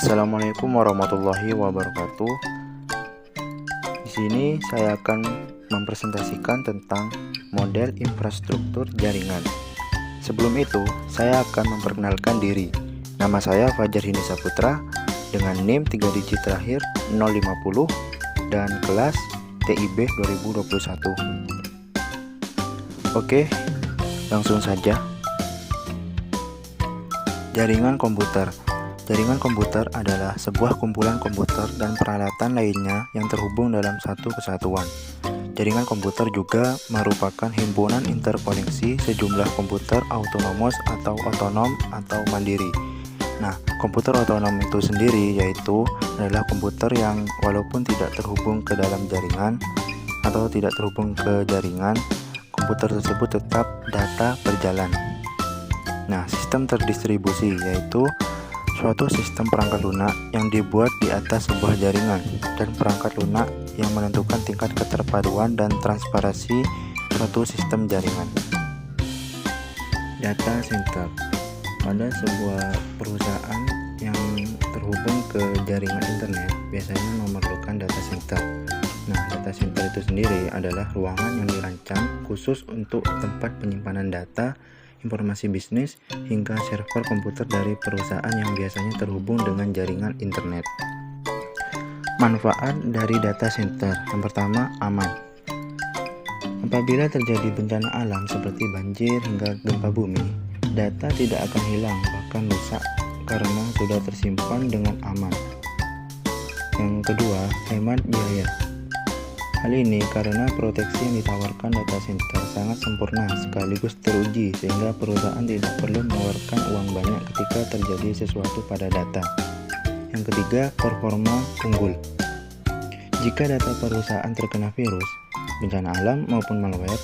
Assalamualaikum warahmatullahi wabarakatuh. Di sini saya akan mempresentasikan tentang model infrastruktur jaringan. Sebelum itu, saya akan memperkenalkan diri. Nama saya Fajar Hini Saputra dengan NIM 3 digit terakhir 050 dan kelas TIB 2021. Oke, langsung saja. Jaringan komputer. Jaringan komputer adalah sebuah kumpulan komputer dan peralatan lainnya yang terhubung dalam satu kesatuan. Jaringan komputer juga merupakan himpunan interkoneksi sejumlah komputer autonomous atau otonom atau mandiri. Nah, komputer otonom itu sendiri yaitu adalah komputer yang walaupun tidak terhubung ke dalam jaringan atau tidak terhubung ke jaringan, komputer tersebut tetap data berjalan. Nah, sistem terdistribusi yaitu suatu sistem perangkat lunak yang dibuat di atas sebuah jaringan dan perangkat lunak yang menentukan tingkat keterpaduan dan transparansi suatu sistem jaringan. Data center. Pada sebuah perusahaan yang terhubung ke jaringan internet biasanya memerlukan data center. Nah, data center itu sendiri adalah ruangan yang dirancang khusus untuk tempat penyimpanan data, informasi bisnis, hingga server komputer dari perusahaan yang biasanya terhubung dengan jaringan internet. Manfaat dari data center. Yang pertama, aman. Apabila terjadi bencana alam seperti banjir hingga gempa bumi, data tidak akan hilang bahkan rusak karena sudah tersimpan dengan aman. Yang kedua, hemat biaya. Hal ini karena proteksi yang ditawarkan data center sangat sempurna sekaligus teruji sehingga perusahaan tidak perlu mengeluarkan uang banyak ketika terjadi sesuatu pada data. Yang ketiga, performa unggul. Jika data perusahaan terkena virus, bencana alam maupun malware,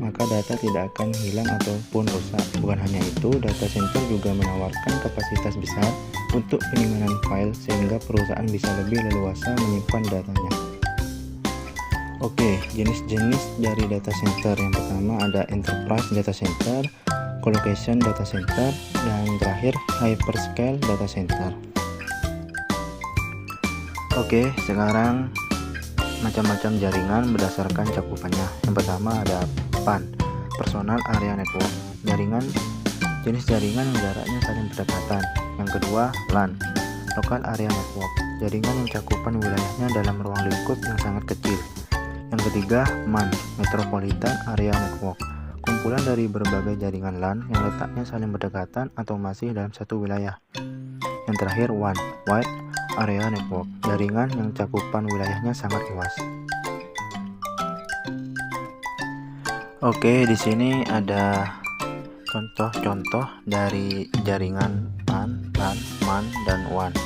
maka data tidak akan hilang ataupun rusak. Bukan hanya itu, data center juga menawarkan kapasitas besar untuk penyimpanan file sehingga perusahaan bisa lebih leluasa menyimpan datanya. Oke, jenis-jenis dari data center. Yang pertama ada enterprise data center, colocation data center, dan terakhir hyperscale data center. Oke, sekarang macam-macam jaringan berdasarkan cakupannya. Yang pertama ada PAN, Personal Area Network, jenis jaringan yang jaraknya saling berdekatan. Yang kedua LAN, Local Area Network, jaringan yang cakupan wilayahnya dalam ruang lingkup yang sangat kecil. Yang ketiga, MAN, Metropolitan Area Network, kumpulan dari berbagai jaringan LAN yang letaknya saling berdekatan atau masih dalam satu wilayah. Yang terakhir, WAN, Wide Area Network, jaringan yang cakupan wilayahnya sangat luas. Oke, di sini ada contoh-contoh dari jaringan PAN, LAN, MAN, dan WAN.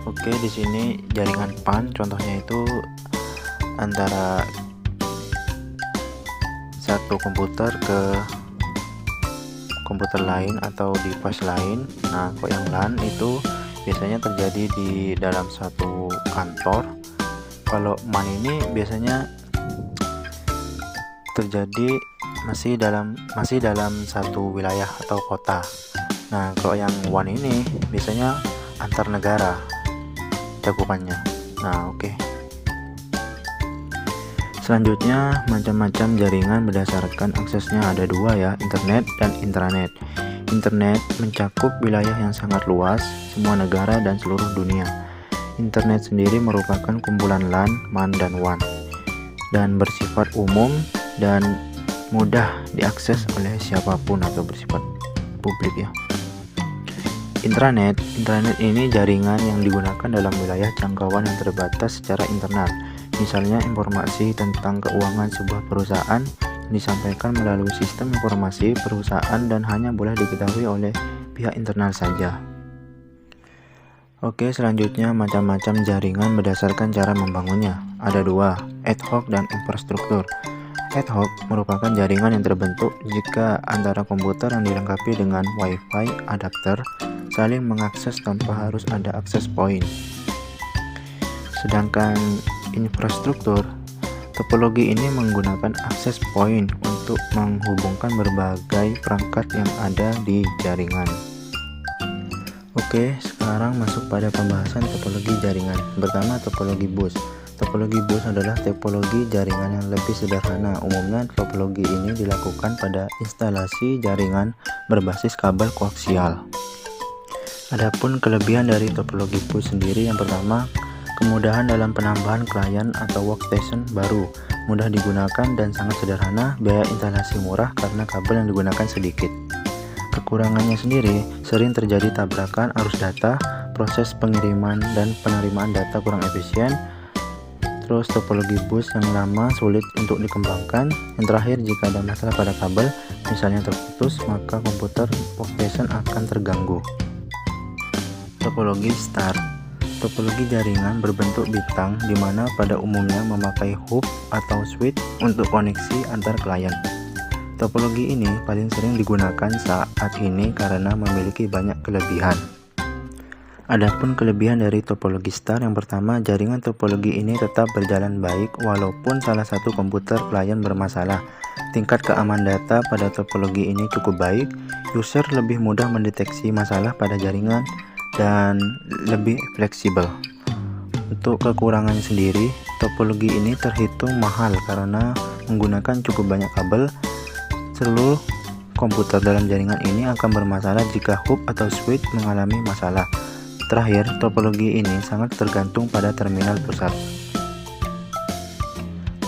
Oke, di sini jaringan PAN contohnya itu antara satu komputer ke komputer lain atau device lain. Nah, kok yang LAN itu biasanya terjadi di dalam satu kantor. Kalau MAN ini biasanya terjadi masih dalam satu wilayah atau kota. Nah, kalau yang WAN ini biasanya antar negara cakupannya. Nah, oke. Selanjutnya, macam-macam jaringan berdasarkan aksesnya ada dua ya, internet dan intranet. Internet mencakup wilayah yang sangat luas, semua negara dan seluruh dunia. Internet sendiri merupakan kumpulan LAN, MAN, dan WAN, dan bersifat umum dan mudah diakses oleh siapapun atau bersifat publik ya. Intranet ini jaringan yang digunakan dalam wilayah jangkauan yang terbatas secara internal. Misalnya informasi tentang keuangan sebuah perusahaan disampaikan melalui sistem informasi perusahaan dan hanya boleh diketahui oleh pihak internal saja. Oke, selanjutnya macam-macam jaringan berdasarkan cara membangunnya. Ada dua, ad hoc dan infrastruktur. Ad hoc merupakan jaringan yang terbentuk jika antara komputer yang dilengkapi dengan Wi-Fi adapter saling mengakses tanpa harus ada access point. Sedangkan infrastruktur, topologi ini menggunakan access point untuk menghubungkan berbagai perangkat yang ada di jaringan. Oke, sekarang masuk pada pembahasan topologi jaringan. Pertama, topologi bus. Topologi bus adalah topologi jaringan yang lebih sederhana. Umumnya topologi ini dilakukan pada instalasi jaringan berbasis kabel koaksial. Adapun kelebihan dari topologi bus sendiri, yang pertama, kemudahan dalam penambahan klien atau workstation baru, mudah digunakan dan sangat sederhana, biaya instalasi murah karena kabel yang digunakan sedikit. Kekurangannya sendiri, sering terjadi tabrakan arus data, proses pengiriman dan penerimaan data kurang efisien. Terus topologi bus yang lama sulit untuk dikembangkan. Yang terakhir, jika ada masalah pada kabel, misalnya terputus, maka komputer workstation akan terganggu. Topologi star. Topologi jaringan berbentuk bintang, di mana pada umumnya memakai hub atau switch untuk koneksi antar klien. Topologi ini paling sering digunakan saat ini karena memiliki banyak kelebihan. Adapun kelebihan dari topologi star, yang pertama, jaringan topologi ini tetap berjalan baik walaupun salah satu komputer klien bermasalah. Tingkat keamanan data pada topologi ini cukup baik, user lebih mudah mendeteksi masalah pada jaringan dan lebih fleksibel. Untuk kekurangannya sendiri, topologi ini terhitung mahal karena menggunakan cukup banyak kabel. Seluruh komputer dalam jaringan ini akan bermasalah jika hub atau switch mengalami masalah. Terakhir, topologi ini sangat tergantung pada terminal pusat.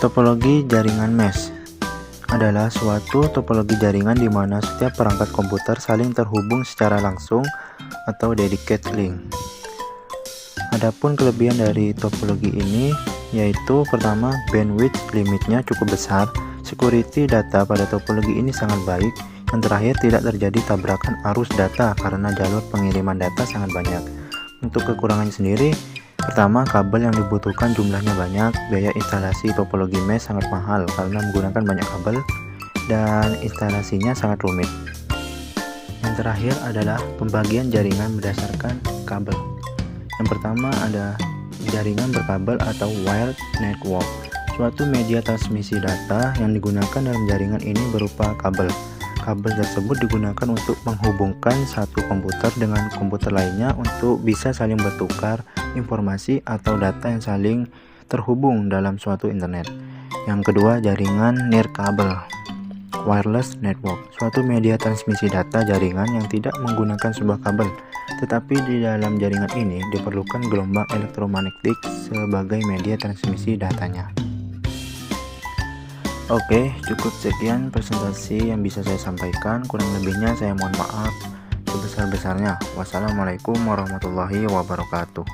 Topologi jaringan mesh adalah suatu topologi jaringan di mana setiap perangkat komputer saling terhubung secara langsung atau dedicated link. Adapun kelebihan dari topologi ini yaitu, pertama, bandwidth limitnya cukup besar. Security data pada topologi ini sangat baik. Yang terakhir, tidak terjadi tabrakan arus data karena jalur pengiriman data sangat banyak. Untuk kekurangannya sendiri, pertama, kabel yang dibutuhkan jumlahnya banyak. Biaya instalasi topologi mesh sangat mahal karena menggunakan banyak kabel dan instalasinya sangat rumit. Yang terakhir adalah pembagian jaringan berdasarkan kabel. Yang pertama ada jaringan berkabel atau wired network. Suatu media transmisi data yang digunakan dalam jaringan ini berupa kabel. Kabel tersebut digunakan untuk menghubungkan satu komputer dengan komputer lainnya untuk bisa saling bertukar informasi atau data yang saling terhubung dalam suatu internet. Yang kedua, jaringan nirkabel, wireless network. Suatu media transmisi data jaringan yang tidak menggunakan sebuah kabel, tetapi di dalam jaringan ini diperlukan gelombang elektromagnetik sebagai media transmisi datanya. Oke, cukup sekian presentasi yang bisa saya sampaikan. Kurang lebihnya saya mohon maaf sebesar-besarnya. Wassalamualaikum warahmatullahi wabarakatuh.